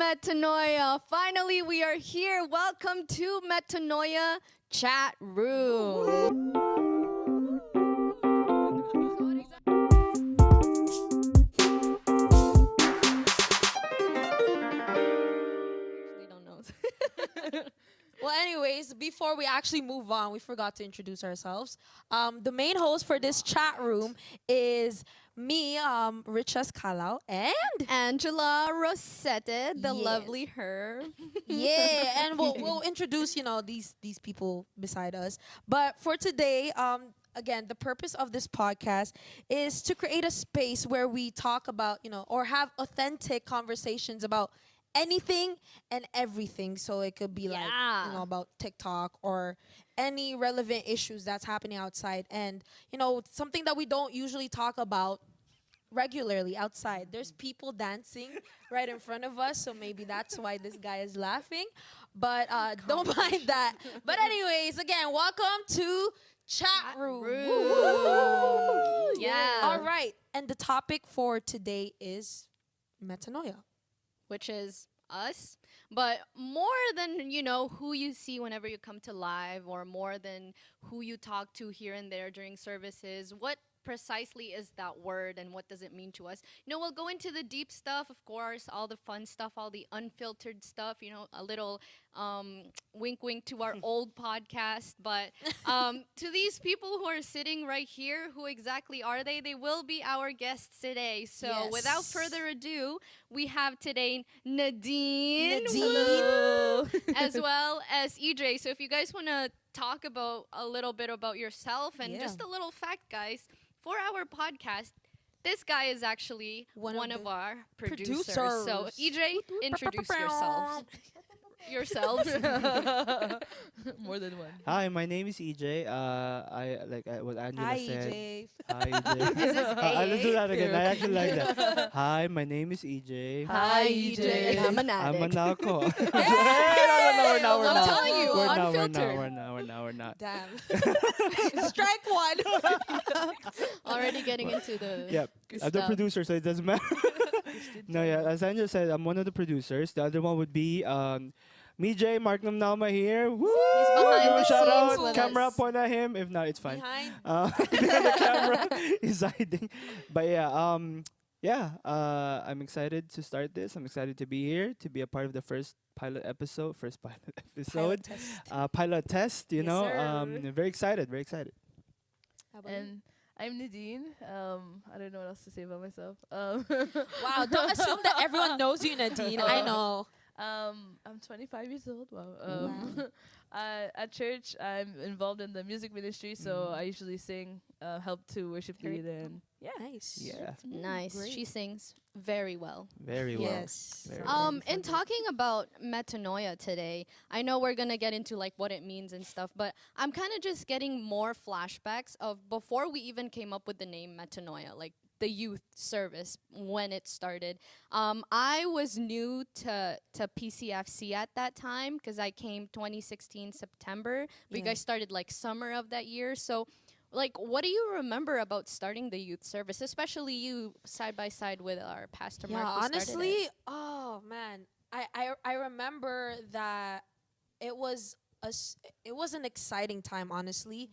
Metanoia. Finally, we are here. Welcome to Metanoia Chat Room. Actually, don't know. Well, anyways, before we actually move on, we forgot to introduce ourselves. The main host for this chat room is me, Richas Kalau, and Angela Rosette, the Yes. lovely her. yeah, and we'll introduce these people beside us. But for today, again, the purpose of this podcast is to create a space where we talk about or have authentic conversations about anything and everything. So it could be like Yeah. about TikTok or any relevant issues that's happening outside, and something that we don't usually talk about regularly outside. There's people dancing right in front of us, so maybe that's why this guy is laughing. But don't mind that. But anyways, again, welcome to Chat Room. Woo! Yeah. All right, and the topic for today is metanoia. Which is us, but more than who you see whenever you come to live, or more than who you talk to here and there during services. What precisely is that word, and what does it mean to us? We'll go into the deep stuff, of course, all the fun stuff, all the unfiltered stuff, a little wink wink to our old podcast. But to these people who are sitting right here, who exactly are they? They will be our guests today. So Yes. without further ado, we have today Nadine, Nadine. as well as EJ. So if you guys want to talk about a little bit about yourself, and Yeah. just a little fact, guys, for our podcast, this guy is actually one of our producers. So producers. EJ, introduce yourselves. More than one. Hi, my name is EJ. What Angela Hi, said. EJ. Hi, EJ. Is this Let's do AA? that again. I actually like that. Hi, my name is EJ. Hi, EJ. I'm an I'm addict. an alco. Hey! we're I'm not. telling you, We're not. unfiltered. We're not. Damn. Strike one. Already getting into the Yep. good I'm the stuff. producer, so it doesn't matter. No, yeah. As Angela said, I'm one of the producers. The other one would be Mijay Mark Namnama here. Woo! behind the Shout scenes out. with Camera us. point at him. If not, it's fine. Behind. The camera is hiding. But I'm excited to start this. I'm excited to be here, to be a part of the first pilot episode. Pilot test. Pilot test, Yes, sir. very excited, very excited. How about you? And I'm Nadine. I don't know what else to say about myself. Wow, don't assume that everyone knows you, Nadine. I know. I'm 25 years old. Wow. At church, I'm involved in the music ministry, so I usually sing, help to worship Very lead, and yeah. Nice. Yeah, Nice. Great. She sings very well. very well. Yes. Very In talking about metanoia today, I know we're gonna get into like what it means and stuff, but I'm kind of just getting more flashbacks of before we even came up with the name metanoia, like the youth service when it started. I was new to PCFC at that time because I came 2016 September, but you Yeah. guys started like summer of that year. So like, what do you remember about starting the youth service, especially you side by side with our pastor Yeah, Mark? who started honestly, it? oh man, I remember that it was it was an exciting time, honestly,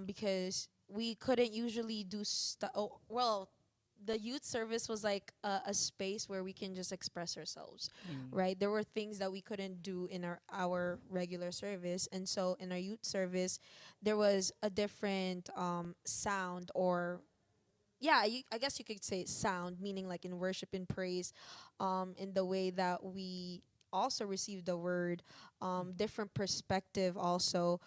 because we couldn't usually do stuff. Oh, well, the youth service was like a space where we can just express ourselves, right? There were things that we couldn't do in our regular service, and so in our youth service, there was a different sound, or I guess you could say sound, meaning like in worship and praise, in the way that we also receive the word, different perspective also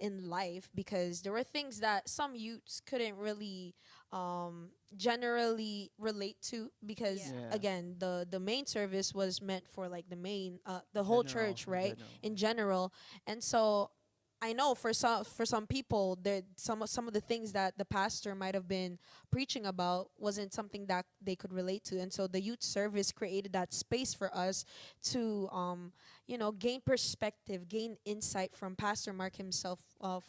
in life, because there were things that some youths couldn't really generally relate to, because Yeah. again, the main service was meant for like the whole church, right, in general. And so I know for some people, there some of the things that the pastor might have been preaching about wasn't something that they could relate to, and so the youth service created that space for us to gain perspective, gain insight from Pastor Mark himself,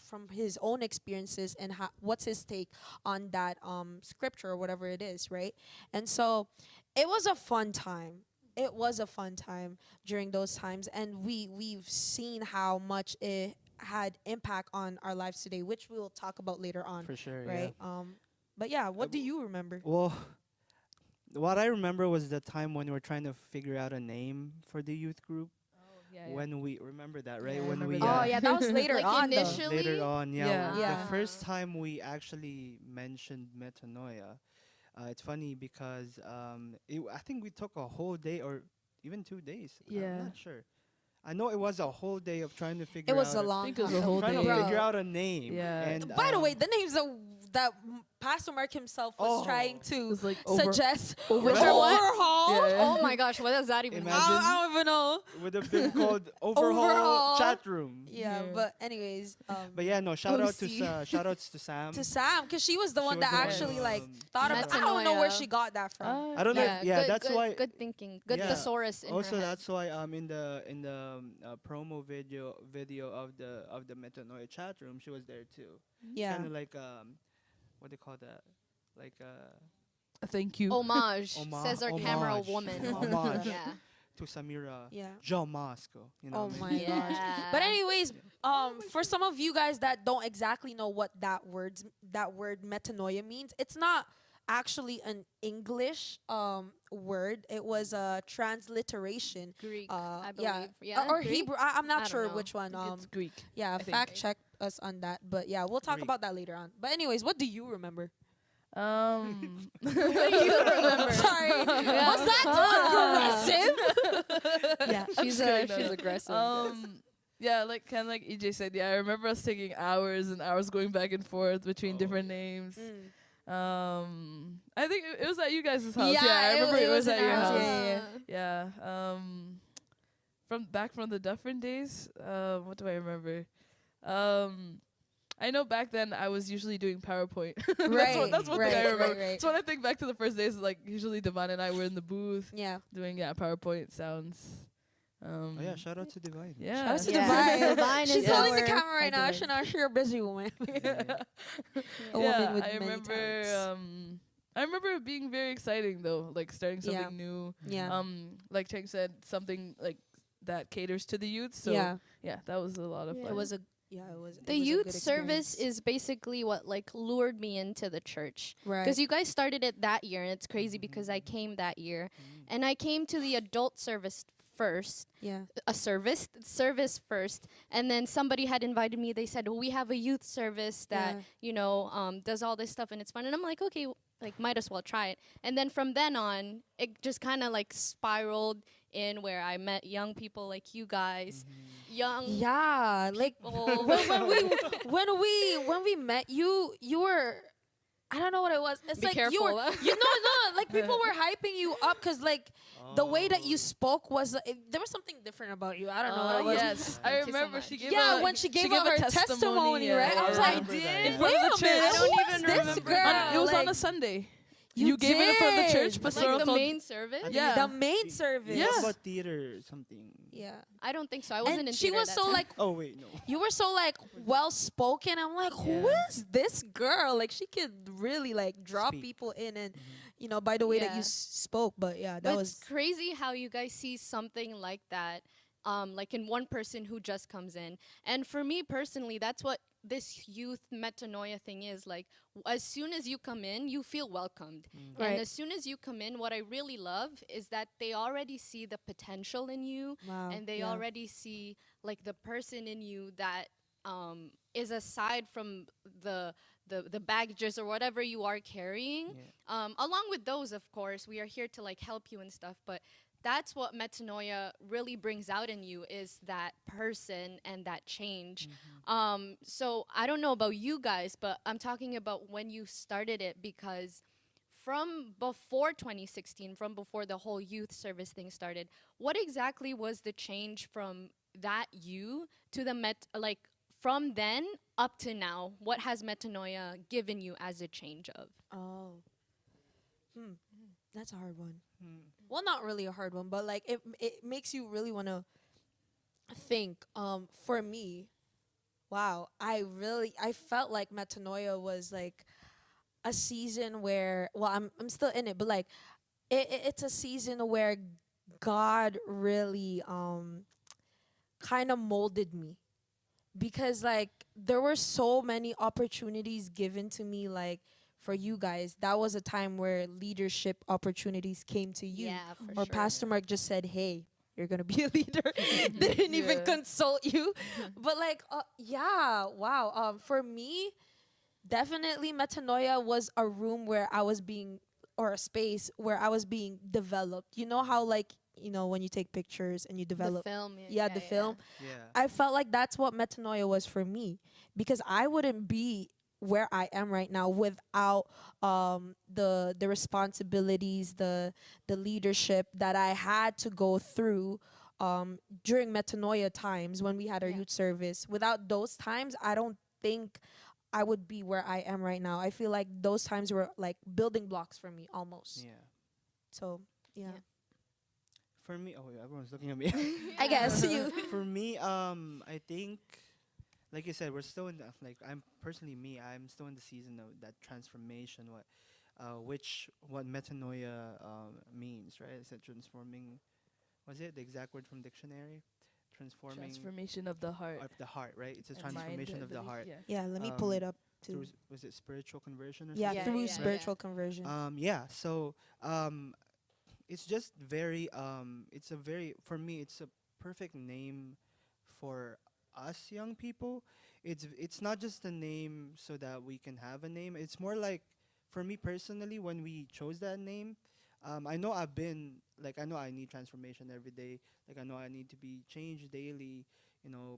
from his own experiences, and what's his take on that scripture or whatever it is, right? And so it was a fun time. it was a fun time during those times, and we've seen how much it had impact on our lives today, which we will talk about later on, For sure. right? But yeah, what do you remember? Well, what I remember was the time when we were trying to figure out a name for the youth group. Yeah, When we remember that, right? Yeah, I When remember we that. Oh yeah, that was later Like on though. initially- later on, Yeah. Yeah. the first time we actually mentioned Metanoia, it's funny because I think we took a whole day or even 2 days. Yeah. I'm not sure. I know it was a whole day of trying to figure It was out a long think it was time. a whole trying day. to Bro. figure out a name. Yeah. And By the way, the names that Pastor Mark himself was Oh. trying It to was like suggest. overhaul. Overhaul? Yeah. Oh my gosh, what does that even mean? Imagine- I don't even know. would have been called Overhaul Overhaul. Chatroom. Yeah, Yeah. but anyways, But yeah, no, shout out to OC. shout outs to Sam. to Sam, because she was the She one was that the one, actually like um, thought of. I don't know where Metanoia. she got that from. I don't know. If, yeah, good, that's good, why. good thinking, good Yeah. thesaurus in Also, her head. that's why in the promo video of the Metanoia chat room, she was there too. Yeah. Kind of like what do you call that? Like Thank you. Homage, says our Homage. camera woman. Homage. Yeah. to Samira Yeah. Jean Mosco. You know Oh what I mean? my gosh. But anyways, for some of you guys that don't exactly know what that word metanoia means, it's not actually an English word. It was a transliteration. Greek, Uh, I yeah. believe. Yeah, Or Greek? Hebrew. I'm I not don't sure know. which one. It's Greek. Yeah, think. fact check us on that. But yeah, we'll talk Greek. about that later on. But anyways, what do you remember? Um, Sorry, was that too aggressive? Yeah, she's kidding, no, she's no. aggressive. yeah, like kind of like EJ said. Yeah, I remember us taking hours and hours going back and forth between different names. I think it was at you guys' house. Yeah, I remember it was at in your our house. house. Yeah. From the Dufferin days. What do I remember? I know back then I was usually doing PowerPoint. That's one thing I remember. Right. So when I think back to the first days, like usually Devon and I were in the booth Yeah. doing PowerPoint sounds. Oh yeah, shout out to Divine. Yeah. Shout out to Yeah. Divine. Divine She's is holding the our- camera right now. Divine. She's not sure a busy woman. A Yeah, woman with I many remember. talents. I remember it being very exciting though, like starting something Yeah. new. Yeah. Like Cheng said, something like that caters to the youth. So yeah. that was a lot of Yeah. fun. It was a it was The it was a youth good service experience. is basically what like lured me into the church. right. Because you guys started it that year, and it's crazy because I came that year, and I came to the adult service first, yeah. a service first, and then somebody had invited me. They said, well, we have a youth service that does all this stuff and it's fun, and I'm like, okay, like might as well try it. And then from then on, it just kind of like spiraled in where I met young people like you guys, young Yeah, like people. when we met you, you were, I don't know what it was. It's Be like careful. you were, like people were hyping you up because like the way that you spoke was there was something different about you. I don't know. Oh It was- yes, I Thank you so remember much. she gave Yeah, a, when she gave gave out her testimony, yeah, right? I was like, remember that, in yeah. front of the Wait a church. minute, I don't who even is this remember girl? that. It was on Like, a Sunday. you gave it in front of the did. church. like Pastoral the told- main service. I think Yeah. the main service. Yeah. It's about theater or something. Yeah. I don't think so. I wasn't And in she theater was that so time. like Oh wait, no. you were so like well spoken. I'm like, who Yeah. is this girl? Like she could really like draw Speak. people in, and by the way that Yeah. you spoke. But yeah, that But was it's crazy how you guys see something like that, like in one person who just comes in. And for me personally, that's what this youth metanoia thing is. Like, as soon as you come in, you feel welcomed. Right. And as soon as you come in, what I really love is that they already see the potential in you, wow. and they yeah. already see like the person in you that is aside from the baggages or whatever you are carrying. Yeah. Along with those, of course, we are here to like help you and stuff, but that's what metanoia really brings out in you, is that person and that change. So I don't know about you guys, but I'm talking about when you started it, because from before 2016, from before the whole youth service thing started, what exactly was the change from that you to the from then up to now? What has metanoia given you as a change of? Oh. That's a hard one. Well, not really a hard one, but like it makes you really want to think. For me, wow, I felt like metanoia was like a season where, well, I'm still in it, but like it's a season where God really kind of molded me, because like there were so many opportunities given to me, like for you guys that was a time where leadership opportunities came to you, Yeah, for or sure. Pastor Mark just said, hey, you're gonna be a leader. Didn't even Yeah. consult you. But like yeah, wow. For me, definitely Metanoia was a room where I was being, or a space where I was being developed. You know how, like, when you take pictures and you The develop, film. yeah, the film. Yeah. I felt like that's what Metanoia was for me, because I wouldn't be where I am right now without the responsibilities, the leadership that I had to go through during Metanoia times when we had our Yeah. youth service. Without those times, I don't think I would be where I am right now. I feel like those times were like building blocks for me almost. Yeah. So yeah, Yeah. For me, oh, yeah, everyone's looking at me. I guess you. For me, I think, like you said, we're still in the, like, I'm personally me. I'm still in the season of that transformation. What metanoia means, right? Is it transforming? Was it the exact word from dictionary? Transforming Transformation of the heart. of the heart, right? It's a and mind, transformation I of the believe. heart. Yeah. Yeah, let me pull Um, it up too. Was it spiritual conversion or Yeah, something? Yeah, through yeah, spiritual yeah. conversion. Yeah. So it's just very it's a very, for me, it's a perfect name for us young people. It's not just a name so that we can have a name. It's more like, for me personally, when we chose that name, I know I've been like, I know I need transformation every day. Like, I know I need to be changed daily,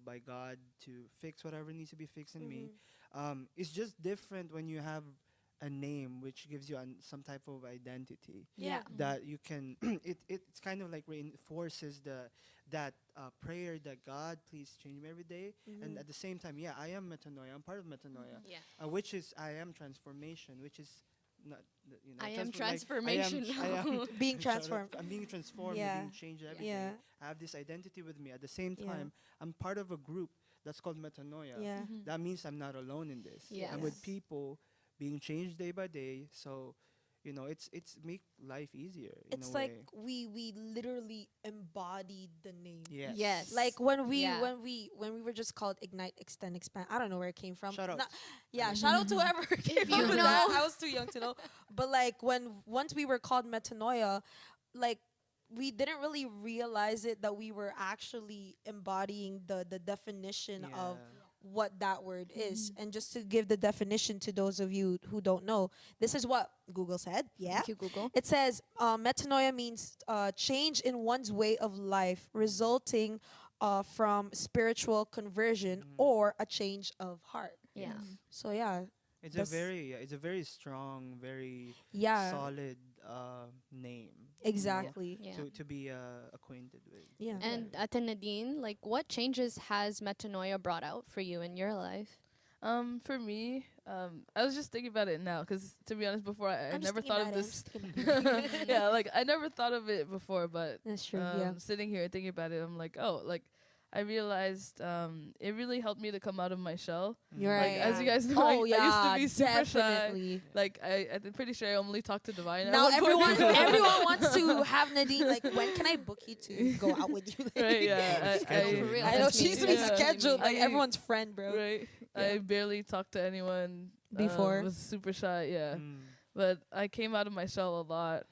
by God, to fix whatever needs to be fixed in me. It's just different when you have a name which gives you some type of identity Yeah. that you can it's kind of like reinforces that prayer that God, please change me every day. And at the same time, yeah, I am metanoia, I'm part of metanoia, Yeah. which is I am transformation, which is not I am I am, transformation. I am Being transformed. I'm being transformed, Yeah. being changed every day. Yeah. I have this identity with me. At the same Yeah. time, I'm part of a group that's called metanoia. Yeah. That means I'm not alone in this. I'm with Yes. people being changed day by day. So, it's make life easier in It's a like way. we literally embodied the name. Yes. Yes. Like when we Yeah. when we were just called Ignite, Extend, Expand. I don't know where it came from. Shout out. Yeah, shout out to whoever came up you with know. that. I was too young to know. But like once we were called Metanoia, like we didn't really realize it that we were actually embodying the definition of what that word is. And just to give the definition to those of you who don't know, this is what Google said. Yeah. Thank you, Google. It says metanoia means change in one's way of life resulting from spiritual conversion or a change of heart. Yeah. So yeah, It's That's- it's a very strong, very yeah, solid name. exactly. Yeah. To be acquainted with. Yeah. And Ate Nadine, like, what changes has Metanoia brought out for you in your life? For me, I was just thinking about it now, because to be honest, before I I'm just never thinking thought of about it, I'm this. just thinking about it. Yeah, like I never thought of it before, but That's true. Yeah. sitting here thinking about it, I'm like, oh, like I realized it really helped me to come out of my shell. You're Like right. as you guys know, Oh I yeah, used to be super shy. definitely. Like I'm pretty sure I only talk to Divine. at Now one point. everyone wants to have Nadine. Like, when can I book you to go out with you? Right? Yeah. Schedule. For real, I know that's me. she's Yeah. been That's scheduled, me. like I- everyone's friend, bro. Right. Yeah. I barely talked to anyone Before. Was super shy. Yeah. Mm. But I came out of my shell a lot.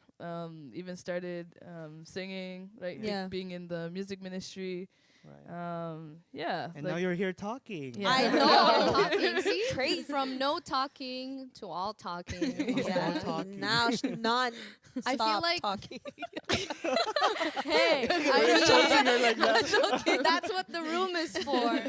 Even started singing, right? Yeah. Being in the music ministry. Right. Yeah. And now you're here talking. Yeah. I You're know. talking. See? Crazy. From no talking to all talking. Yeah. No talking. Now none. I feel Stop like- talking. Hey, We're judging her like that. that's what the room is for.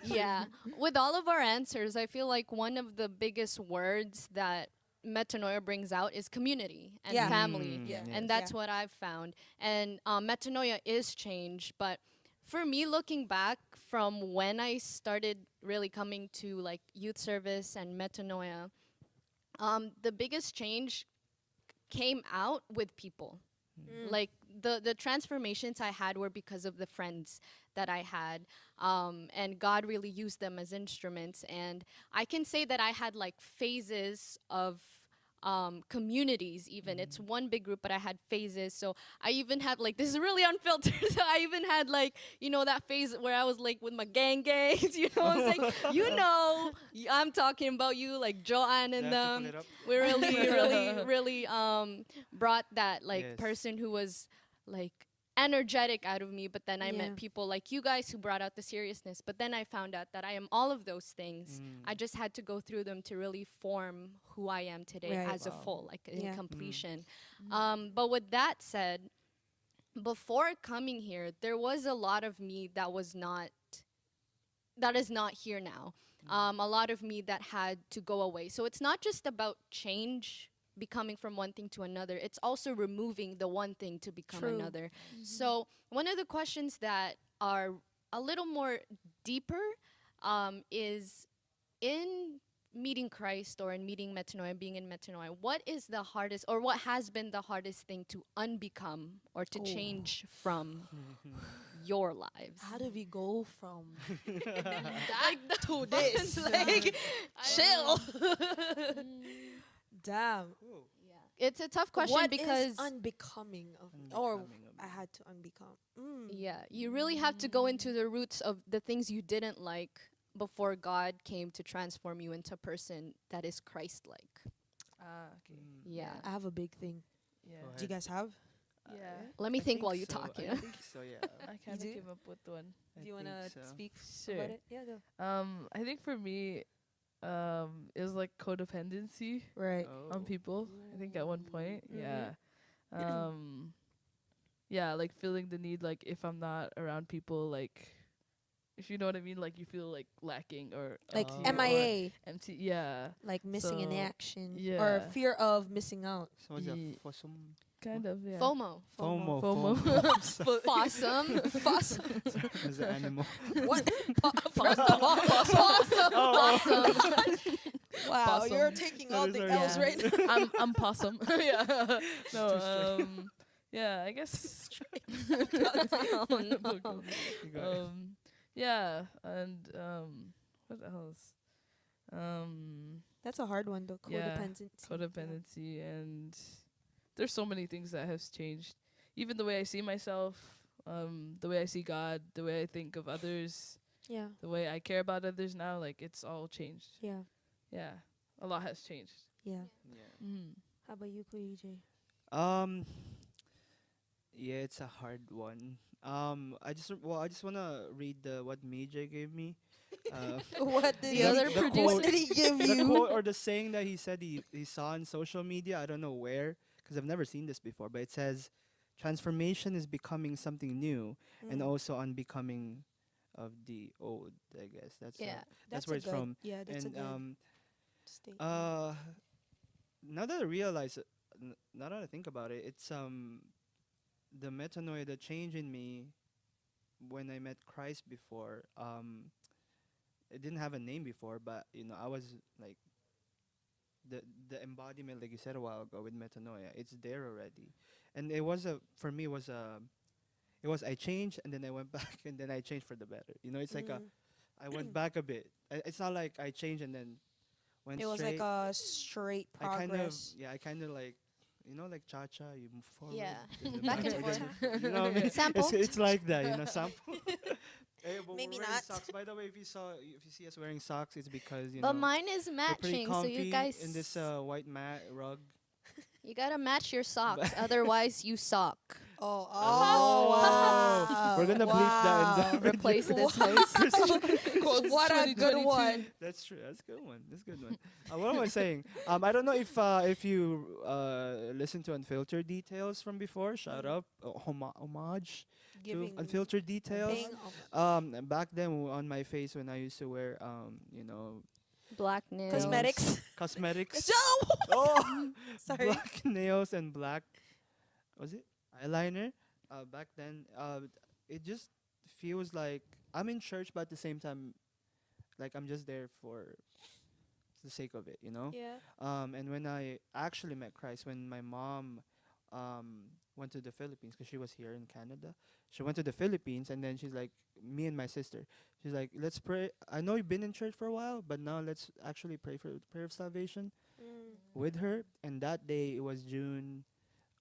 Yeah. With all of our answers, I feel like one of the biggest words that Metanoia brings out is community and Yeah. family. Mm, Yeah. And that's what I've found. And Metanoia is change. But for me, looking back from when I started really coming to like youth service and Metanoia, the biggest change came out with people. Like the transformations I had were because of the friends that I had, and God really used them as instruments. And I can say that I had like phases of communities. Even it's one big group, but I had phases. So I even had like, this is really unfiltered. So I even had like, that phase where I was like with my gangs. You know what I'm saying? I'm talking about you, like Joanne and You have to pull them. it up. We really, really, really brought that like Yes. person who was like energetic out of me. But then I Yeah. met people like you guys who brought out the seriousness. But then I found out that I am all of those things. I just had to go through them to really form who I am today Right. as a full, like in Yeah. completion. But with that said, before coming here, there was a lot of me that is not here now. A lot of me that had to go away. So it's not just about change, becoming from one thing to another. It's also removing the one thing to become True. another. So one of the questions that are a little more deeper is, in meeting Christ or in meeting Metanoia, being in Metanoia, what is the hardest, or what has been the hardest thing to unbecome or to change from your lives? How do we go from That to this? Like, chill. Damn. It's a tough question What because is unbecoming of or Unbecoming of I had to unbecome. yeah, you really have to go into the roots of the things you didn't like before God came to transform you into a person that is Christ-like. Okay. Yeah. I have a big thing. Yeah. Go Do you ahead. guys have? Yeah. Let me I think while you so. talk. I Yeah. think so, yeah. I kind of do? came up with one. Do you want to think so. speak Sure. about it? Yeah, go. I think for me, it was like codependency Right. on Oh. people. I think at one point, Mhm. yeah. Yeah, like feeling the need, like if I'm not around people, like if you know what I mean, like you feel like lacking or Like empty or MIA, empty. Yeah, like missing in So, action or yeah. fear of missing out. So was a Ye- fossum? kind of. Yeah. FOMO. FOMO. FOMO. Awesome. Was the animal? What? First of all, awesome. Awesome. Wow, Possum. you're taking all the That is L's our- right now. I'm possum. Yeah. No. Too straight. Yeah. I guess. Oh, no. You got it. Yeah, and what else? That's a hard one though. Yeah, Codependency. codependency, and there's so many things that has changed. Even the way I see myself, the way I see God, the way I think of others, Yeah. the way I care about others now, like it's all changed. Yeah. Yeah, a lot has changed. Yeah. Yeah. How about you, EJ? Yeah, it's a hard one. I just wanna read what Mijay gave me. What did The other the producer- What did he give The you? quote or the saying that he said he saw on social media. I don't know where, because I've never seen this before. But it says, "Transformation is becoming something new, and Mm. also unbecoming of the old." I guess that's Yeah. that's a where it's good- from. Yeah, that's a And good statement. now that I realize it, now that I think about it, it's the metanoia, the change in me when I met Christ before. It didn't have a name before, but I was like the embodiment, like you said a while ago with metanoia. It's there already, and it was for me it was I changed and then I went back and then I changed for the better. It's like I went back a bit. It's not like I changed and then went It was straight. like a straight progress. I kind of like, like cha-cha, you move forward. Yeah. then Back and backward, forth. you know what I mean? Sample. It's like that, sample. Hey, but Maybe we're wearing not. socks. By the way, if you see us wearing socks, it's because But mine is we're pretty matching, so comfy you guys, in this white mat rug. you gotta match your socks, otherwise you sock. Oh, Oh, wow. we're gonna bleep that in the Replace video. this host. What a good 2022. one. That's true. That's a good one. That's a good one. What am I saying? I don't know if you listen to Unfiltered Details from before. Shout out, homage to Giving Unfiltered Details. paying Back then on my face when I used to wear Black nails. cosmetics. cosmetics. Joe! Oh, Sorry. black nails and black, was it eyeliner? Back then, it just feels like I'm in church, but at the same time, like I'm just there for the sake of it, Yeah. And when I actually met Christ, when my mom went to the Philippines, because she was here in Canada, she went to the Philippines, and then she's like, me and my sister, she's like, let's pray. I know you've been in church for a while, but now let's actually pray for the prayer of salvation. with her, and that day it was June.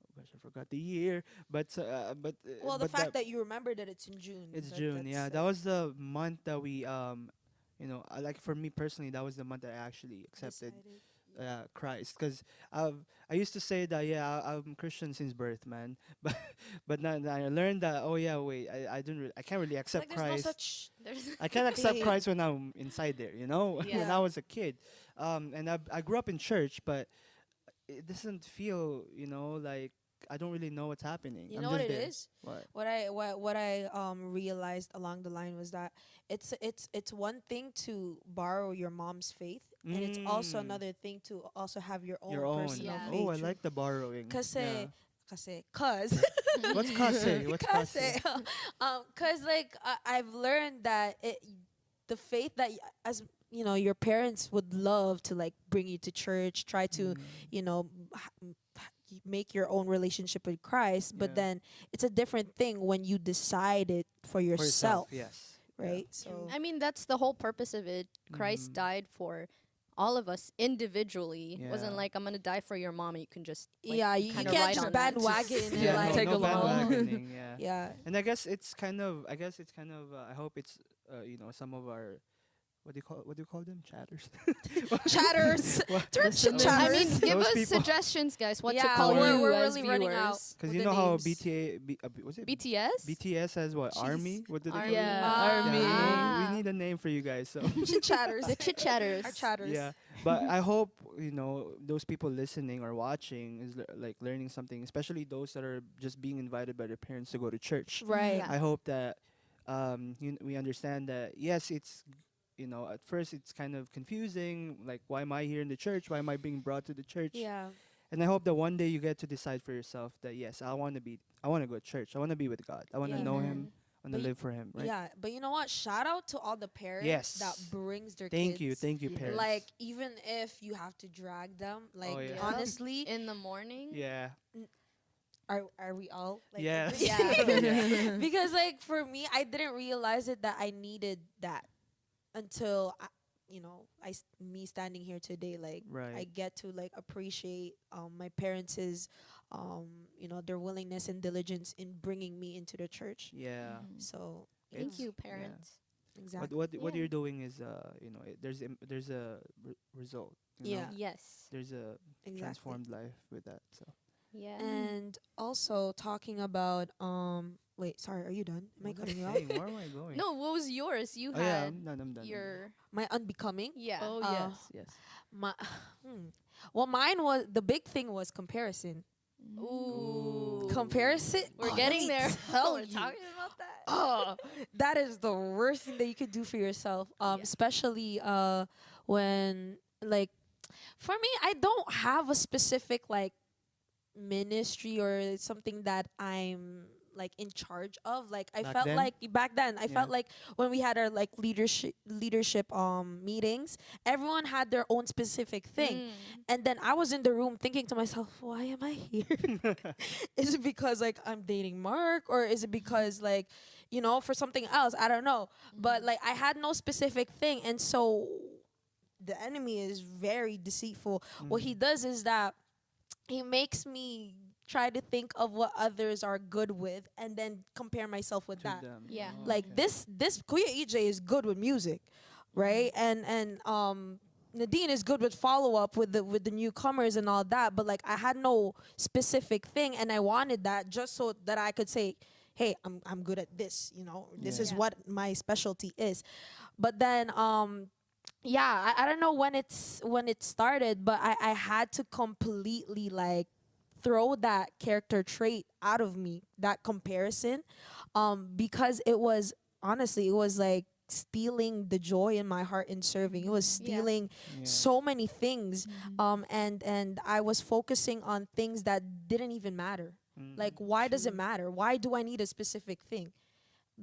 Oh gosh, I forgot the year, Well, the but fact that that you remember that it's in June. it's June. Yeah, that was the month that we like for me personally, that was the month that I actually accepted decided. Christ, because I used to say that yeah I'm Christian since birth, man, but now I learned that oh yeah wait I can't really It's like accept there's no Christ. such. There's I can't accept thing. Christ when I'm inside there, you know, when Yeah. I was a kid, and I grew up in church, but it doesn't feel like I don't really know what's happening. You I'm know what just it there. is? What? What I realized along the line was that it's one thing to borrow your mom's faith, and it's also Mm, another thing to also have your own your own. personal Yeah. Oh, I faith. like the borrowing. Yeah. Cause cause What's kase? What's cause kase? cause like I've learned that the faith that as your parents would love to like bring you to church, try to Mm, you know make your own relationship with Christ, but yeah. then it's a different thing when you decide it for For yourself, yourself, yes. right? True. So I mean, that's the whole purpose of it. Christ Mhm. died for all of us individually. Wasn't Yeah. like I'm gonna die for your mom and you can just like, yeah, you kinda can't ride just on that. bandwagon and Yeah, like take no along. bandwagoning, yeah. yeah. And I guess it's kind of I hope it's some of our what do you call them, chatters. Chatters. What- Chatters. I mean, Those give us people- suggestions, guys. What to Yeah, call we're- you we're as really running out. viewers. Because with you the know how names. was it BTS. BTS has what, Jeez. army? What do they call Army. it? Yeah, Ah. army. Ah. We need a name for you guys. So Chatters. The chit chatters. Our chatters. yeah, but I hope those people listening or watching is like learning something, especially those that are just being invited by their parents to go to church. Right. Yeah. I hope that we understand that yes, it's at first it's kind of confusing. Like, why am I here in the church? Why am I being brought to the church? Yeah. And I hope that one day you get to decide for yourself that yes, I want to go to church. I want to be with God. I want to Yeah. know Amen. Him. I want But to y- live for Him. Right? Yeah, but you know what? Shout out to all the parents Yes. that brings their Thank you, kids. Yeah. parents. Like even if you have to drag them, like yeah. honestly, In the morning. yeah, are we all like yeah, Yeah. because like for me, I didn't realize it that I needed that until me standing here today. Like Right. I get to like appreciate my parents' their willingness and diligence in bringing me into the church. Yeah. Mhm. So Thank It's- you, yeah. parents. exactly. What Yeah. you're doing is there's a result. Yeah. Yes. There's a Exactly. transformed life with that. So Yeah. And also talking about wait, sorry, are you done? Am I What cutting you am off? saying? Where am I going? No, what was yours? You Oh yeah, had I'm done. I'm done. your My unbecoming. yeah. Oh Uh, yes. My well, mine was the big thing was comparison. Ooh. Comparison. We're Oh, getting let me there. tell We're you. talking about that. Oh, that is the worst thing that you could do for yourself. Yeah. Especially when like for me, I don't have a specific like ministry or something that I'm like in charge of. Like I Back felt then? like back then I Yeah. felt like when we had our like leadership meetings, everyone had their own specific thing. And then I was in the room thinking to myself, why am I here? Is it because like I'm dating Mark, or is it because like, for something else? I don't know. But like I had no specific thing. And so the enemy is very deceitful. What he does is that he makes me try to think of what others are good with and then compare myself with To that. them. Yeah. Oh, Like okay. this Kuya EJ is good with music, right? And Nadine is good with follow up with the newcomers and all that, but like I had no specific thing, and I wanted that just so that I could say, hey, I'm good at this, this Yeah. is Yeah. what my specialty is. But then yeah, I don't know when it started, but I had to completely like throw that character trait out of me, that comparison, because it was like stealing the joy in my heart in serving. It was Yeah. stealing Yeah. so many things, and I was focusing on things that didn't even matter. Mm, Like, why does it true. matter? Why do I need a specific thing?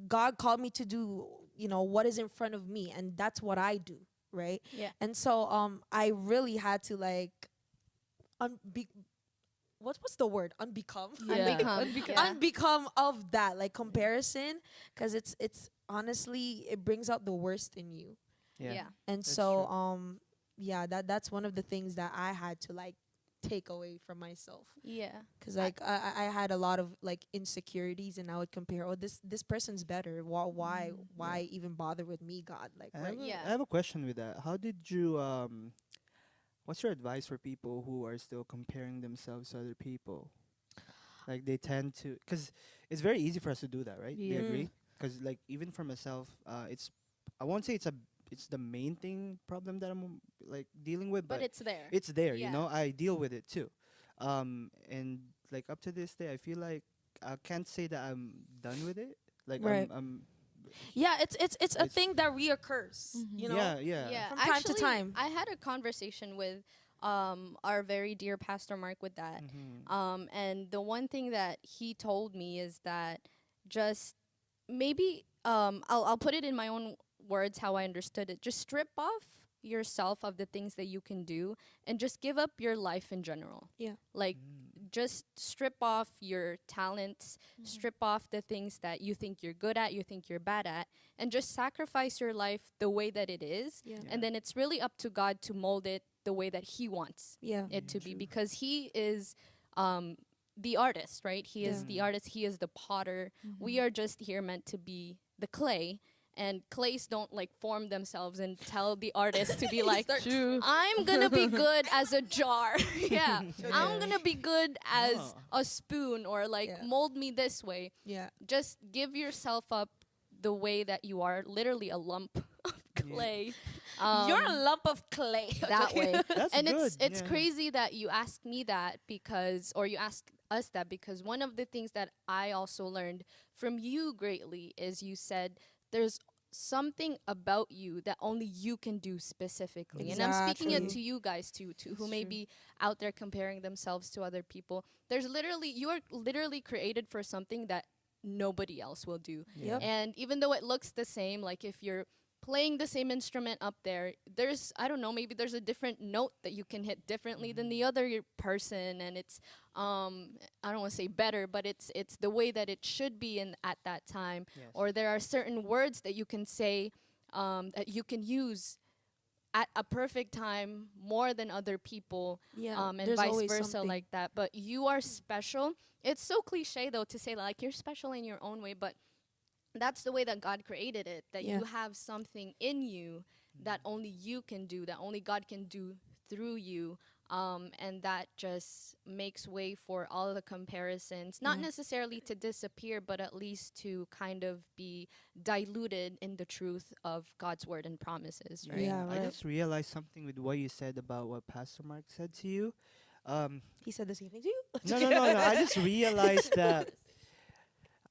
God called me to do, what is in front of me, and that's what I do, right? Yeah. And so I really had to like what's the word? Unbecome. Unbecome. Yeah. Unbecome of that like comparison, because it's honestly, it brings out the worst in you. Yeah. Yeah. And That's so true. yeah, that's one of the things that I had to like take away from myself. Yeah. Cause like I had a lot of like insecurities, and I would compare. Oh, this person's better. Why even bother with me, God? Like, right? Yeah. I have a question with that. How did you what's your advice for people who are still comparing themselves to other people? Like they tend to, because it's very easy for us to do that, right? Do you Yeah. agree? Because like even for myself, it's I won't say it's the main thing problem that I'm like dealing with, But it's there. it's there. You Yeah. know, I deal with it too, and like up to this day, I feel like I can't say that I'm done with it. Like Right. I'm Yeah, it's a It's- thing that reoccurs. You know. yeah. From time to Actually, time. I had a conversation with our very dear Pastor Mark with that. And the one thing that he told me is that just maybe I'll put it in my own words how I understood it. Just strip off yourself of the things that you can do and just give up your life in general. Yeah. Like just strip off your talents, strip off the things that you think you're good at, you think you're bad at, and just sacrifice your life the way that it is. Yeah. And then it's really up to God to mold it the way that He wants Yeah. it to be, True. because He is the artist, right? He is the artist, He is the potter. We are just here meant to be the clay. And clays don't like form themselves and tell the artist to be like, True. I'm gonna be good as a jar. Yeah. I'm gonna be good as Oh. a spoon, or like Yeah. mold me this way. Yeah. Just give yourself up the way that you are, literally a lump of clay. You're a lump of clay. that way. That's And good. it's yeah. crazy that you ask me that, because, or you ask us that, because one of the things that I also learned from you greatly is you said there's something about you that only you can do specifically. And I'm speaking it Exactly. to you guys too, who It's may true. be out there comparing themselves to other people. You are literally created for something that nobody else will do. Yep. And even though it looks the same, like if you're playing the same instrument up there, there's, I don't know, maybe there's a different note that you can hit differently than the other person, and it's I don't want to say better, but it's the way that it should be in at that time. Yes. Or there are certain words that you can say that you can use at a perfect time more than other people, Yeah. and There's vice always versa, something. like that. But you are special. It's so cliche though to say like you're special in your own way, but that's the way that God created it, that Yeah. you have something in you that only you can do, that only God can do through you. And that just makes way for all the comparisons, not Yeah. necessarily to disappear, but at least to kind of be diluted in the truth of God's word and promises, right? Yeah. I right. just realized something with what you said about what Pastor Mark said to you. He said the same thing to you. No. I just realized that.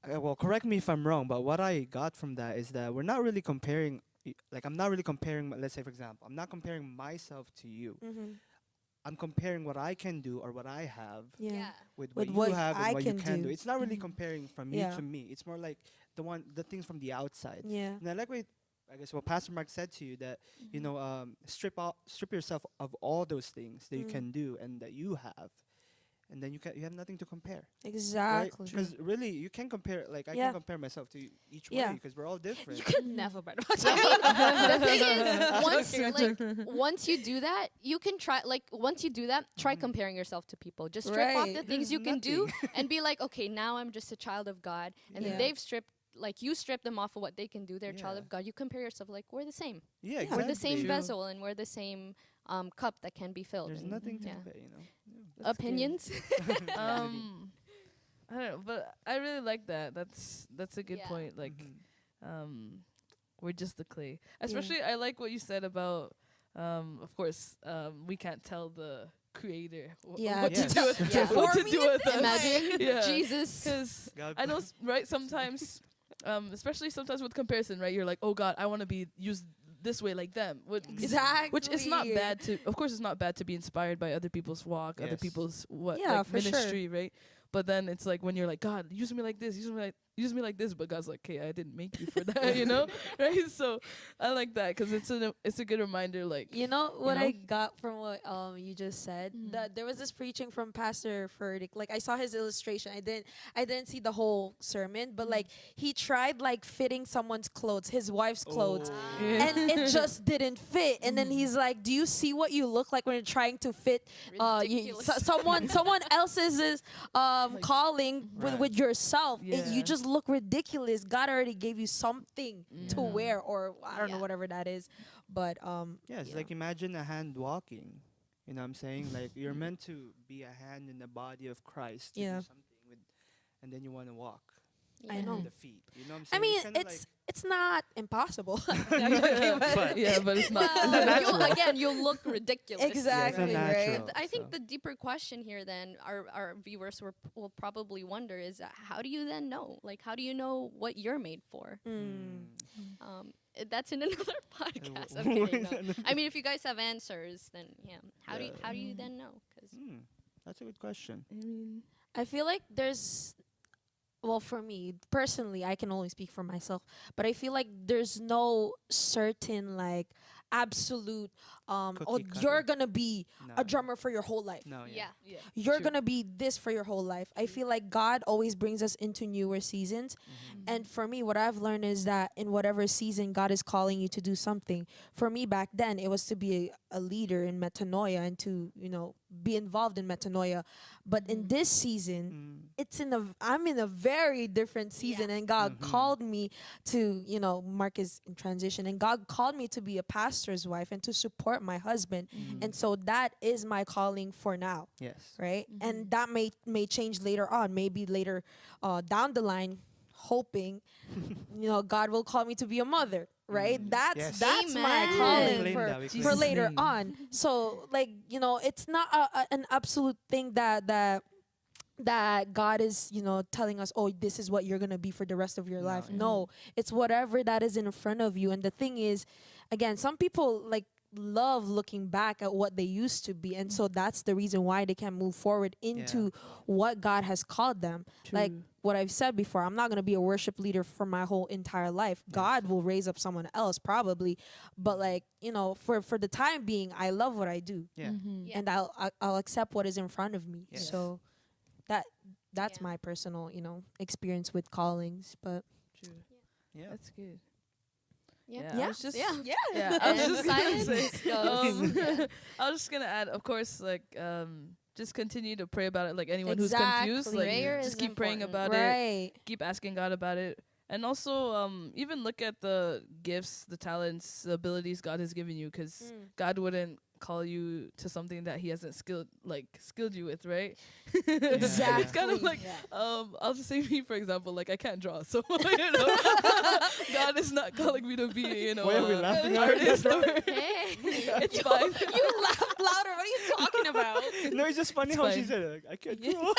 Well, correct me if I'm wrong, but what I got from that is that we're not really comparing. Like, I'm not really comparing. Let's say, for example, I'm not comparing myself to you. Mm-hmm. I'm comparing what I can do or what I have Yeah. with With what what you have and I what can you can do. do. It's not really Mhm. comparing from you Yeah. to me. It's more like the things from the outside. Yeah. And I like what I guess what Pastor Mark said to you, that you know strip yourself of all those things that you Mm. can do and that you have, and then you have nothing to compare. Exactly. Because really, you can compare. Like I Yeah. can compare myself to each Yeah. one because we're all different. You could never better. The thing is, once you do that, you can try. Like once you do that, try comparing yourself to people. Just strip off the Right. things There's you can do, nothing. and be like, okay, now I'm just a child of God. And Yeah. then they've stripped, like you strip them off of what they can do. They're a child Yeah. of God. You compare yourself, like we're the same. Yeah, We're the same True. vessel, and we're the same cup that can be filled. There's and nothing to yeah. compare. You know. Yeah, that's good. Opinions. I don't know, but I really like that. That's a good Yeah. point. Like, Mhm. we're just the clay. Especially, I like what you said about, of course, we can't tell the creator Yeah, what Yes. to do with, Yeah. what to Forming do it with us. Imagine Yeah. Jesus. Because God I know, right? Sometimes, especially sometimes with comparison, right? You're like, oh God, I want to be used this way like them. Exactly. Which is not bad to. Of course, it's not bad to be inspired by other people's walk, other Yes. people's Yeah, like for sure. ministry, right? But then it's like when you're like, God, use me like this, use me use me like this, but God's like, okay, I didn't make you for that, right? So I like that because it's a good reminder, like, You know what know? I got from what you just said? Mhm. That there was this preaching from Pastor Furtick. Like I saw his illustration. I didn't see the whole sermon, but like he tried like fitting someone's clothes, his wife's clothes. Oh. Yeah. And it just didn't fit. And then he's like, "Do you see what you look like when you're trying to fit Ridiculous. someone else's calling Right. with yourself? Yeah. You just look ridiculous. God already gave you something to Yeah. wear, or I don't know, Yeah. whatever that is. But Yeah, it's yeah. like imagine a hand walking. You know what I'm saying? Like you're meant to be a hand in the body of Christ to Yeah. do something with, and then you want to walk I Yeah. know. with the feet. You know what I'm I saying? mean, kinda it's not impossible. But- Yeah, but it's not. Again, you'll look ridiculous. Exactly, Yeah, right? it's unnatural. I think So- the deeper question here, then, our viewers will probably wonder is how do you then know? Like, how do you know what you're made for? Mm. That's in another podcast. I'm w- kidding. No. I mean, if you guys have answers, then yeah. How do you Mm. then know? 'Cause That's a good question. I mean, I feel like there's, well, for me personally, I can only speak for myself, but I feel like there's no certain like absolute Cookie you're cutter. gonna be No. a drummer for your whole life. No, yeah. yeah. You're True. gonna be this for your whole life. I feel like God always brings us into newer seasons. And for me, what I've learned is that in whatever season God is calling you to do something. For me back then, it was to be a leader in Metanoia and to, be involved in Metanoia. But in this season, I'm in a very different season, and God Mhm. called me to, Mark is in transition, and God called me to be a pastor's wife and to support my husband. And so that is my calling for now, Yes. right? And that may change later on, maybe later down the line, hoping God will call me to be a mother, right? Yes. That's my Amen. calling Claim for that, we claim for Jesus' later name. on. So like, it's not an absolute thing that God is, telling us, oh, this is what you're going to be for the rest of your No, life. yeah. No, it's whatever that is in front of you. And the thing is, again, some people like love looking back at what they used to be. And so that's the reason why they can move forward into what God has called them. Like True. what I've said before, I'm not going to be a worship leader for my whole entire life. God will raise up someone else probably. But like, for the time being, I love what I do. Yeah. Yeah. And I'll accept what is in front of me. Yes. So that's Yeah. my personal, experience with callings. But True. Yeah. That's good. Yeah. I was just Yeah. yeah, I was And just gonna silence say, goes. I was just gonna add, of course, like just continue to pray about it. Like anyone who's confused, Exactly. like Prayer is just keep praying important. about it, right. keep asking God about it, and also even look at the gifts, the talents, the abilities God has given you, because God wouldn't call you to something that He hasn't skilled you with, right? Exactly. It's kind of like I'll just say me, for example, like I can't draw, so God is not calling me to be Why are we laughing at artist that? or Hey. it's fine. You laughed louder. What are you talking about? No, it's just funny It's how she fine. said it. Like, I can't Yeah. draw.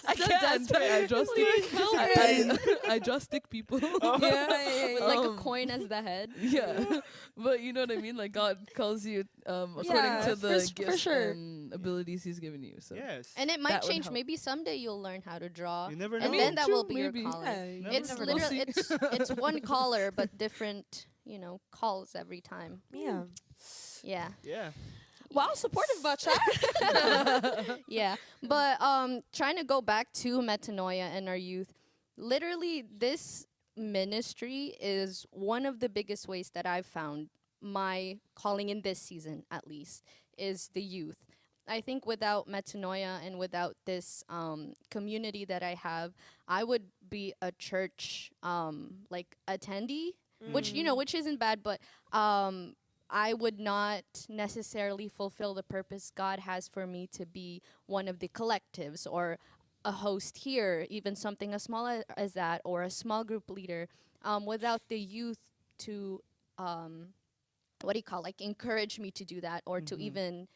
I can't. I draw stick. I draw stick people. With like a Um, coin as the head. Yeah, but you know what I mean. Like God calls you according Yeah, to the for gifts sure. and abilities He's given you. So Yes. And it might That would change. help. Maybe someday you'll learn how to draw. You never And know. then that True, will be maybe. your calling. Yeah, you Never It's know. literally We'll it's one color but different, calls every time. Yeah. Yeah. Yeah. Wow, supportive about chat. Yeah. But trying to go back to Metanoia and our youth, literally this ministry is one of the biggest ways that I've found my calling in this season, at least, is the youth. I think without Metanoia and without this community that I have, I would be a church like attendee, which which isn't bad, but I would not necessarily fulfill the purpose God has for me to be one of the collectives or a host here, even something as small as that, or a small group leader, without the youth to like encourage me to do that, or to even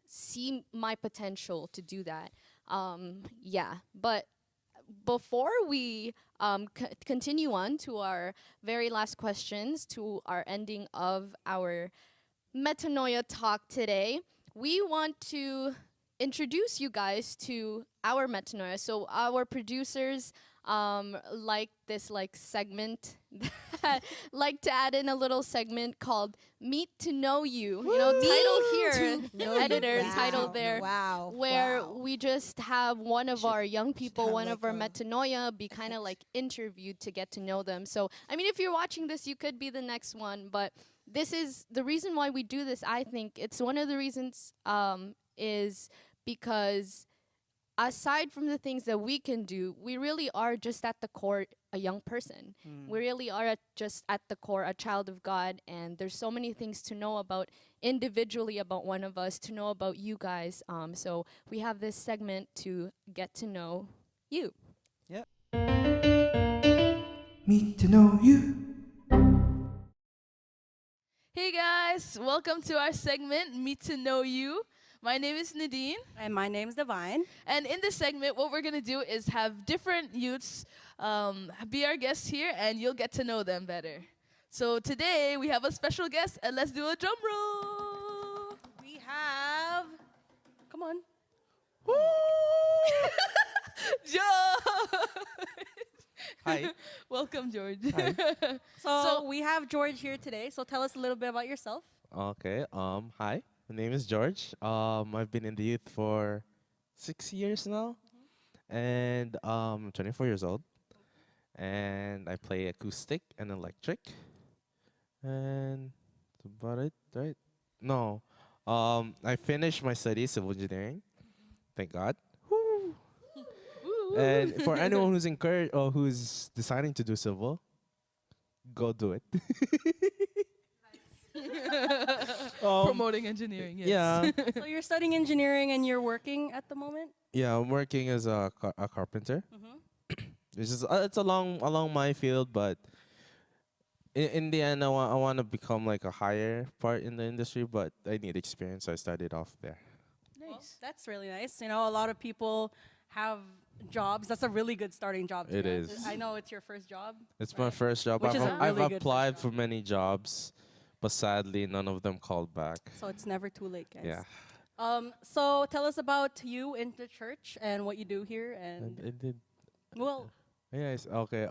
see my potential to do that. But before we continue on to our very last questions, to our ending of our Metanoia talk today, we want to introduce you guys to our Metanoia. So our producers like this like segment that like to add in a little segment called Meet to Know You. You know, title here, editor title there, Wow. where Wow. we just have one of our young people, one of our Metanoia, be kind of like interviewed to get to know them. So, I mean, if you're watching this, you could be the next one, but this is the reason why we do this. I think it's one of the reasons is because aside from the things that we can do, we really are just at the core a young person. We really are just at the core a child of God, and there's so many things to know about individually about one of us, to know about you guys. So we have this segment to get to know you. Yeah. Meet to know you. Hey guys, welcome to our segment, Meet to Know You. My name is Nadine. And my name's Divine. And in this segment, what we're going to do is have different youths be our guests here, and you'll get to know them better. So today, we have a special guest, and let's do a drum roll. We have. Come on. George! Hi. Welcome, George. Hi. So we have George here today. So tell us a little bit about yourself. Okay. Hi. My name is George. I've been in the youth for 6 years now, and I'm 24 years old, and I play acoustic and electric, and that's about it, right? No. I finished my studies, civil engineering. Thank God. And for anyone who's encouraged or who's deciding to do civil, go do it. Promoting engineering, yes. Yeah. So you're studying engineering and you're working at the moment? Yeah, I'm working as a carpenter. It's just it's along my field, but in the end, I want to become like a higher part in the industry, but I need experience, so I started off there. Well, that's really nice. You know, a lot of people have jobs. That's a really good starting job. It be is. honest. I know it's your first job. It's my first job. Which is a I've really good first applied job. for many jobs, but sadly, none of them called back. So it's never too late, guys. Yeah. So tell us about you in the church and what you do here. And I did. well, Yes. Okay.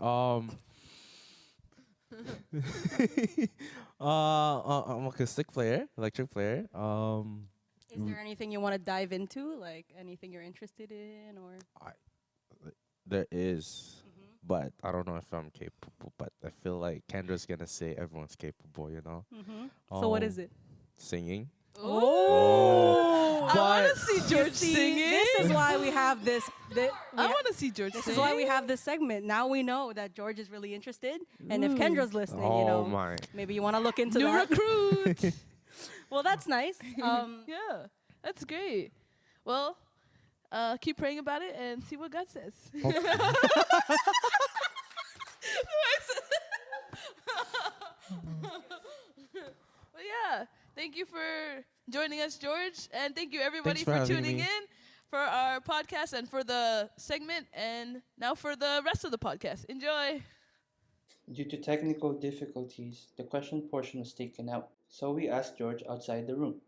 I'm acoustic player, electric player. is there anything you want to dive into? Like anything you're interested in, or? There is, but I don't know if I'm capable. But I feel like Kendra's gonna say everyone's capable. You know. So what is it? Singing. Oh, I want But- to see George See, singing. this is why we have this. I want to see George This sing. is why we have this segment. Now we know that George is really interested, and if Kendra's listening, you Oh know, my. maybe you want to look into New that. recruit. Well, that's nice. Yeah, that's great. Well, keep praying about it and see what God says. But yeah, thank you for joining us, George, and thank you everybody Thanks for for having tuning me. in for our podcast and for the segment, and now for the rest of the podcast. Enjoy. Due to technical difficulties, the question portion was taken out, so we asked George outside the room.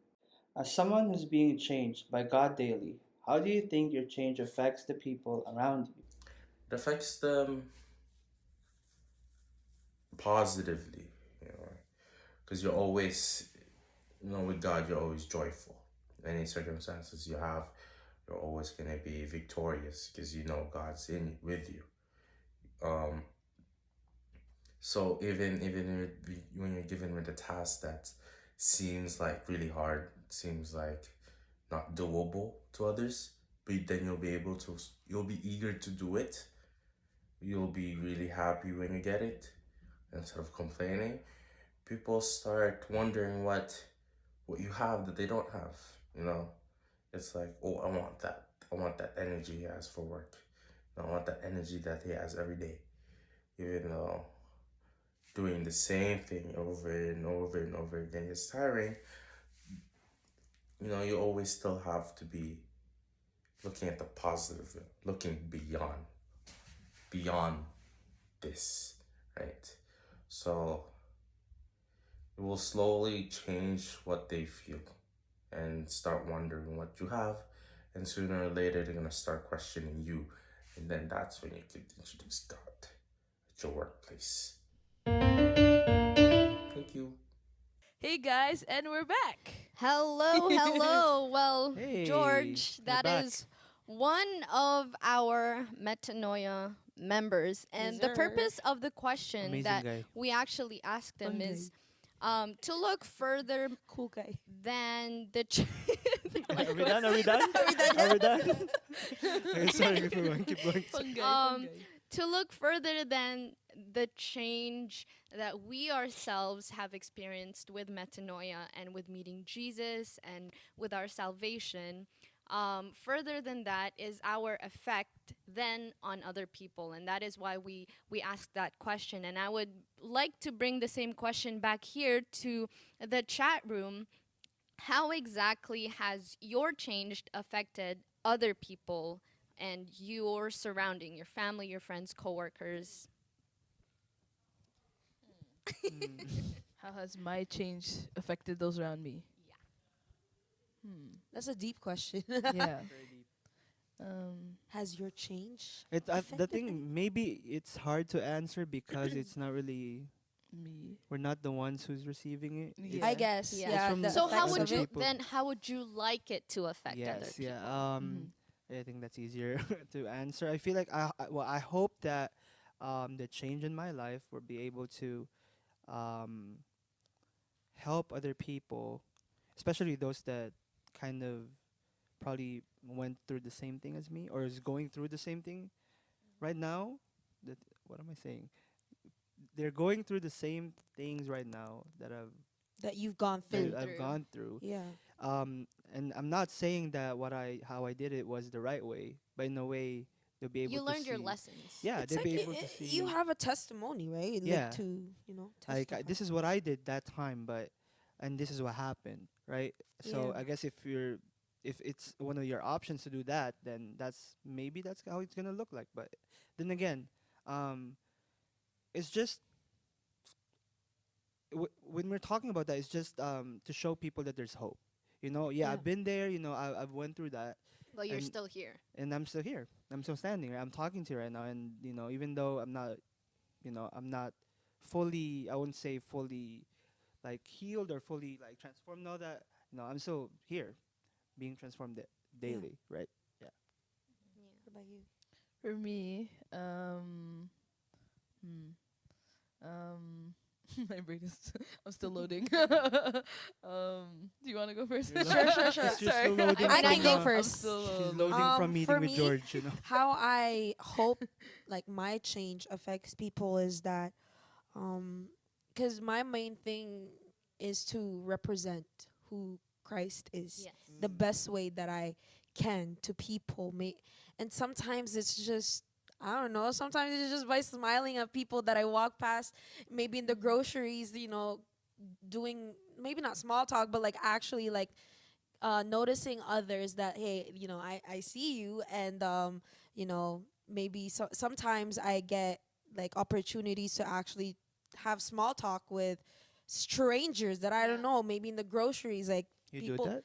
As someone who's being changed by God daily, how do you think your change affects the people around you? It affects them positively, you know, because you're always, you know, with God, you're always joyful. Any circumstances you have, you're always gonna be victorious because you know God's in with you. So even when you're given with a task that seems like really hard, seems like not doable to others, but then you'll be eager to do it. You'll be really happy when you get it instead of complaining. People start wondering what you have that they don't have, you know. It's like, oh, I want that. I want that energy he has for work. I want that energy that he has every day. Even though doing the same thing over and over and over again is tiring, you know, you always still have to be looking at the positive, looking beyond this, right? So it will slowly change what they feel and start wondering what you have, and sooner or later they're gonna start questioning you And then that's when you could introduce God at your workplace. Thank you. Hey guys, and we're back. Hello, hello. Well, Hey, George, we're that back. is one of our Metanoia members. And the sir. purpose of the question Amazing that guy. we actually asked him Fun is to look further Cool guy. than the. Are we done? Are we done? Are we done? Okay, sorry, keep going. Keep going. Fun guy, Um, to look further than the change that we ourselves have experienced with metanoia and with meeting Jesus and with our salvation. Further than that is our effect then on other people, and that is why we asked that question. And I would like to bring the same question back here to the chat room. How exactly has your change affected other people and your surrounding, your family, your friends, coworkers? How has my change affected those around me? That's a deep question. Yeah. Has your change? The affected thing, maybe it's hard to answer because it's not really, Me. we're not the ones who's receiving it. Yeah. It's- I guess. Yeah. Yeah. from the So how effects would of you it. people. then? How would you like it to affect other Yes, people? yeah. I think that's easier to answer. I feel like I hope that the change in my life will be able to um, help other people, especially those that kind of probably went through the same thing as me or is going through the same thing right now. That what am I saying? They're going through the same things right now that That you've gone Been through. I've through. gone through. Yeah. And I'm not saying that how I did it was the right way, but in a way they'll be able You to learned your see- lessons. Yeah, It's they'll be like able to see. you have a testimony, right? Like Yeah. to, like testify. this is what I did that time, and this is what happened, right? So Yeah. I guess if it's one of your options to do that, then that's how it's gonna look like. But then again, it's just when we're talking about that, it's just to show people that there's hope. Yeah, Yeah. I've been there. I've went through that, But you're And- still here. and I'm still here. I'm still standing. I'm talking to you right now, and even though I'm not fully, I wouldn't say fully like healed or fully like transformed. All that, I'm still here, being transformed daily, right? Yeah. What about you? For me, my brain is. I'm still loading. Do you want to go first? You're Sure, sure, sure. You're still Sorry. loading I from, can go uh, first. I'm still She's loading from For meeting with me, George. How I hope like my change affects people is that because my main thing is to represent who Christ is Yes. the best way that I can to people. And sometimes it's just I don't know. Sometimes it's just by smiling at people that I walk past, maybe in the groceries, doing maybe not small talk, but like actually like noticing others that hey, I see you, and maybe sometimes I get like opportunities to actually have small talk with strangers that I don't Yeah. know, maybe in the groceries, like You people. do that?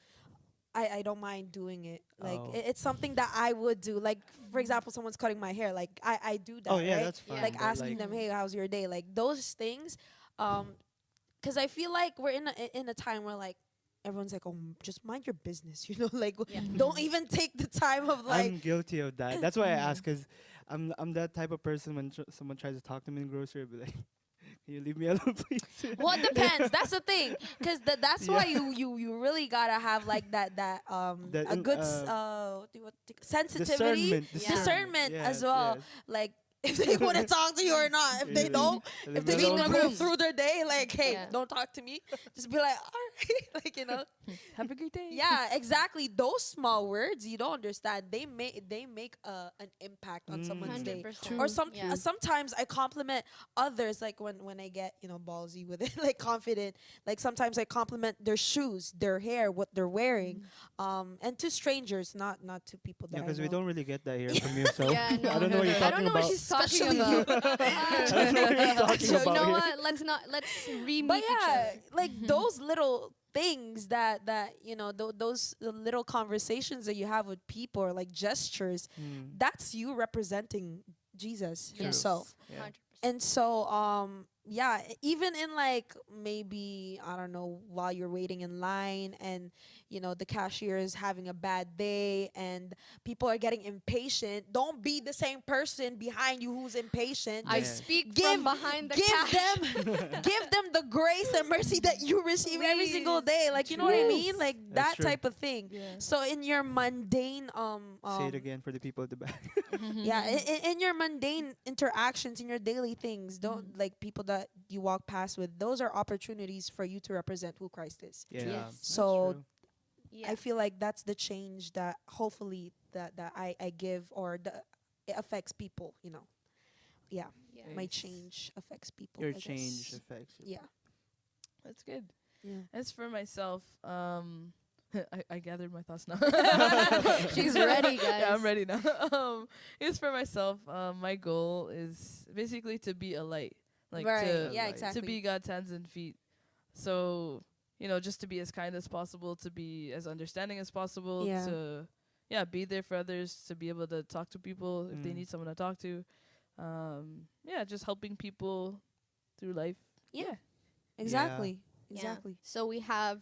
I don't mind doing it. Like Oh. it's something that I would do. Like for example, someone's cutting my hair. Like I do that. Oh yeah, right? that's fine. Yeah. Like but, asking them, hey, how's your day? Like those things. Because I feel like we're in a time where like everyone's like, oh, just mind your business. Like Yeah. don't even take the time of like. I'm guilty of that. That's why I ask, because I'm that type of person when someone tries to talk to me in the grocery, I'll be like, can you leave me alone, please? Well, it depends. That's the thing, because that's why Yeah. you really gotta have like that That a in- good sensitivity, Discernment, Yeah. discernment as yes, well. yes. Like if they want to talk to you or not. If they Yeah. don't, Leave if me they just alone, gonna go please. through their day, like, hey, Yeah. don't talk to me. Just be like, all right, Have a great day. Yeah, exactly. Those small words you don't understand. They make an impact on someone's day. 100%. Or Yeah. sometimes I compliment others, like when I get ballsy with it, like confident. Like sometimes I compliment their shoes, their hair, what they're wearing, and to strangers, not to people that Yeah, I because know. we don't really get that here from you, so Yeah, no. I don't know what you're I talking don't know about. what she's talking Especially about. I don't know what you're talking So you about know here. what? Let's re-meet But each yeah, other. like those little things that those little conversations that you have with people, or like gestures, that's you representing Jesus Yes. himself. Yeah. 100%. And so yeah, even in like maybe, I don't know, while you're waiting in line, and the cashier is having a bad day and people are getting impatient, don't be the same person behind you who's impatient. I Yes. speak Give- from behind the give cash. give them the grace and mercy that you receive every single day, like, you know what I mean, like That's that true. type of thing. So in your mundane Say it again for the people at the back. yeah, in your mundane interactions, in your daily things, don't like people that you walk past with, those are opportunities for you to represent who Christ is. Yeah. Yes. that's So true. Yeah. I feel like that's the change that hopefully that I give, or it affects people, yeah, Yeah. my Nice. change affects people, Your I guess. change affects you. Yeah. That's good. Yeah. As for myself, I gathered my thoughts now. She's ready, guys. Yeah, I'm ready now. As for myself, my goal is basically to be a light, like Right. to Yeah, Light. exactly. to be God's hands and feet. So just to be as kind as possible, to be as understanding as possible, Yeah. to be there for others, to be able to talk to people if they need someone to talk to. Just helping people through life. Yeah. Exactly. Yeah. Exactly. So we have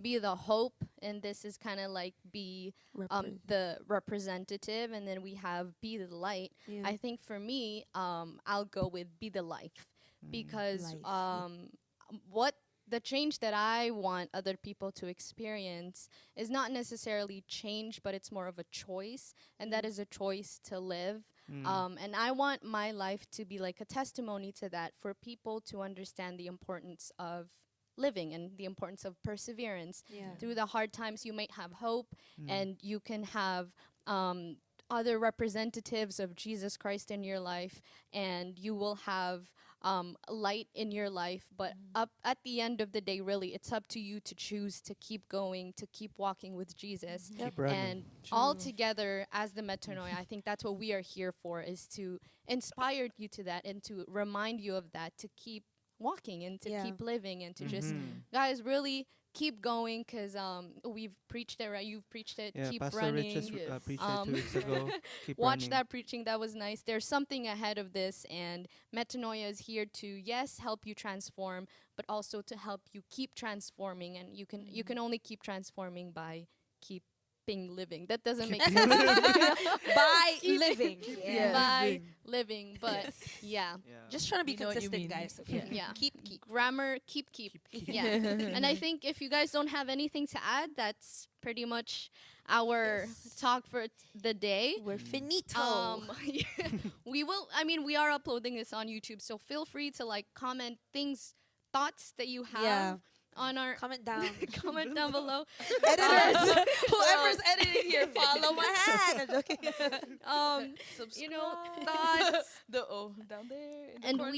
be the hope, and this is kind of like be the representative, and then we have be the light. Yeah. I think for me, I'll go with be the life, because Life, yeah. what the change that I want other people to experience is not necessarily change, but it's more of a choice, and that is a choice to live. And I want my life to be like a testimony to that, for people to understand the importance of living and the importance of perseverance. Yeah. Through the hard times, you might have hope, and you can have other representatives of Jesus Christ in your life, and you will have light in your life. But up at the end of the day, really, it's up to you to choose to keep going, to keep walking with Jesus. Keep running. And all together as the Metanoia, I think that's what we are here for, is to inspire you to that and to remind you of that, to keep walking and to Yeah. keep living, and to just, Mhm. guys, really keep going, because we've preached it, right? You've preached it. Yeah, Keep Pastor running. Rich has Yes. preached it 2 weeks ago. Keep Watch running. that preaching. That was nice. There's something ahead of this, and Metanoia is here to, yes, help you transform, but also to help you keep transforming. And you can only keep transforming by keeping living. That doesn't make sense. By Keep- living. Yeah. By living. But yeah. Yeah. Just trying to be You know what you consistent, mean. guys. Yeah. Yeah. Keep. Grammar, keep. Yeah. And I think if you guys don't have anything to add, that's pretty much our talk for the day. We're finito. We will, we are uploading this on YouTube, so feel free to like comment thoughts that you have Yeah. on our Comment down. comment down below. Editors, whoever's editing here, follow my hand. I'm joking. Thoughts. The O down there in the And corner.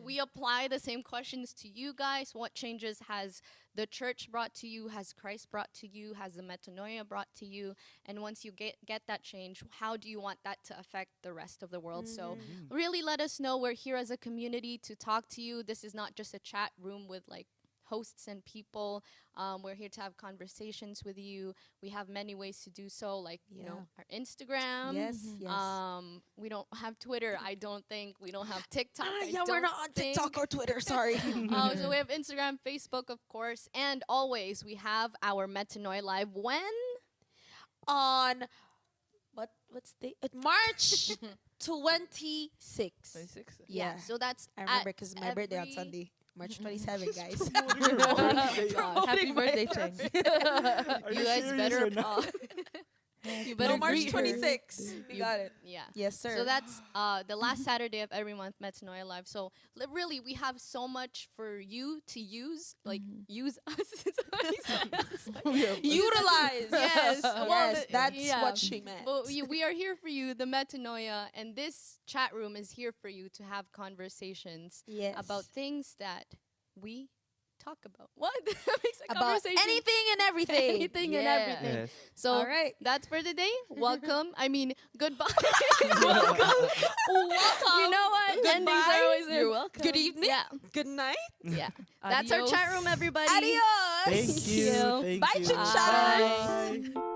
we apply the same questions to you guys. What changes has the church brought to you? Has Christ brought to you? Has the Metanoia brought to you? And once you get that change, how do you want that to affect the rest of the world? So really let us know. We're here as a community to talk to you. This is not just a chat room with like hosts and people. We're here to have conversations with you. We have many ways to do so, like our Instagram. Yes, yes. We don't have Twitter. I don't think we don't have TikTok. We're not on TikTok or Twitter. Sorry. So we have Instagram, Facebook, of course, and always we have our Metanoia Live. When? On what's the March 26th. 26. Yeah. So that's I remember at because my birthday on every- Sunday, March 27, guys. Happy birthday, Cheng. Are You guys serious better. or not? You better No, March greet her. 26. We got it. Yeah. Yes, sir. So that's the last Saturday of every month, Metanoia Live. So really, we have so much for you to use, like use us. utilize. Yes. Yes, that's yeah. what she meant. But we are here for you, the Metanoia, and this chat room is here for you to have conversations Yes. about things that we talk about? What? That makes a About conversation. anything and everything. Anything and Yeah. everything. Yes. So All right. that's for today. Welcome. I mean, goodbye. Welcome. You know what? Endings Goodbye. are always You're welcome. Good evening. Yeah. Good night. Yeah. That's our Adios. chat room, everybody. Adios. Thank you. Thank Bye, you. chit-chatters. Bye.